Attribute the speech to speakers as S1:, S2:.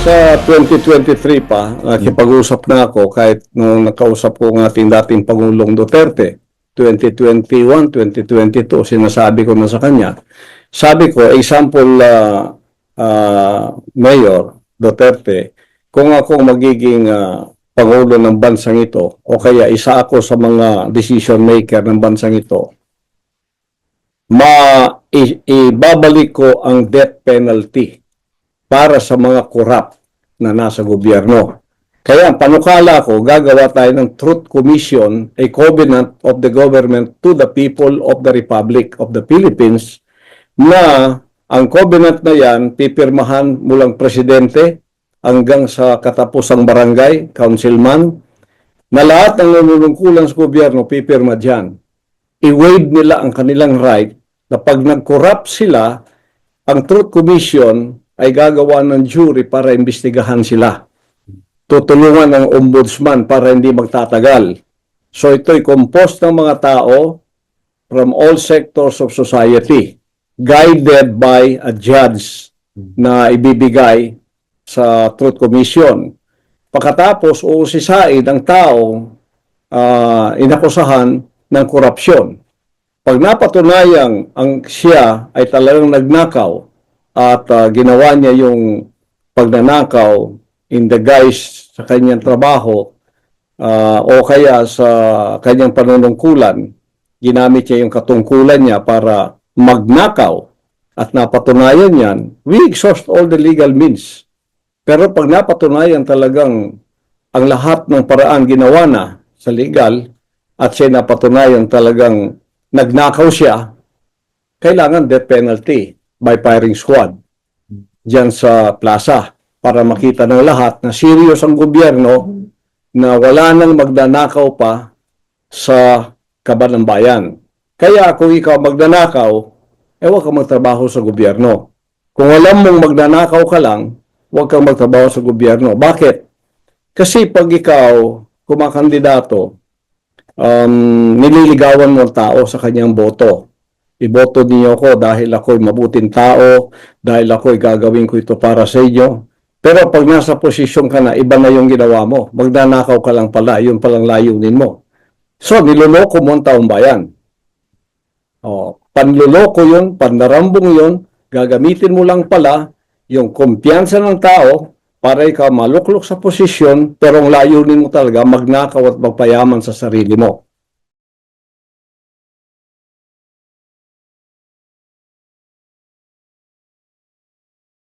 S1: sa 2023 pa, nakipag-usap na ako kahit nung nakausap ko ng ating dating Pangulong Duterte, 2021, 2022, sinasabi ko na sa kanya. Sabi ko, example, Mayor Duterte, kung ako magiging Pangulo ng bansang ito, o kaya isa ako sa mga decision maker ng bansang ito, ibabalik ko ang death penalty para sa mga korap na nasa gobyerno. Kaya ang panukala ko, gagawa tayo ng Truth Commission, a covenant of the government to the people of the Republic of the Philippines, na ang covenant na yan, pipirmahan mulang presidente hanggang sa katapusang barangay, councilman, na lahat ng nanunungkulan sa gobyerno, pipirma dyan. I-waive nila ang kanilang right na pag nag-corrupt sila, ang Truth Commission ay gagawa ng jury para imbestigahan sila. Tutulungan ng ombudsman para hindi magtatagal. So ito'y composed ng mga tao from all sectors of society, guided by a judge na ibibigay sa Truth Commission. Pagkatapos, uusisain ang taong inakusahan ng korupsyon. Pag napatunayang ang siya ay talagang nagnakaw, at ginawa niya yung pagnanakaw in the guise sa kanyang trabaho o kaya sa kanyang panunungkulan, ginamit niya yung katungkulan niya para magnakaw at napatunayan yan, we exhaust all the legal means. Pero pag napatunayan talagang ang lahat ng paraan ginawa na sa legal at siya napatunayan talagang nagnakaw siya, kailangan death penalty by firing squad dyan sa plaza para makita ng lahat na serious ang gobyerno na wala nang magnanakaw pa sa kaban ng bayan. Kaya kung ikaw magnanakaw, huwag kang magtrabaho sa gobyerno. Kung alam mong magnanakaw ka lang, huwag kang magtrabaho sa gobyerno. Bakit? Kasi pag ikaw kumakandidato, nililigawan mo ang tao sa kanyang boto. Iboto niyo ako dahil ako'y mabuting tao, dahil ako'y gagawin ko ito para sa inyo. Pero pag nasa posisyon ka na, iba na yung ginawa mo. Magnanakaw ka lang pala, yun palang layunin mo. So, niloloko mo ang taong bayan. Panloloko yun, pandarambong yun, gagamitin mo lang pala yung kumpiyansa ng tao para ikaw maluklok sa posisyon, pero ang layunin mo talaga magnakaw at magpayaman sa sarili mo.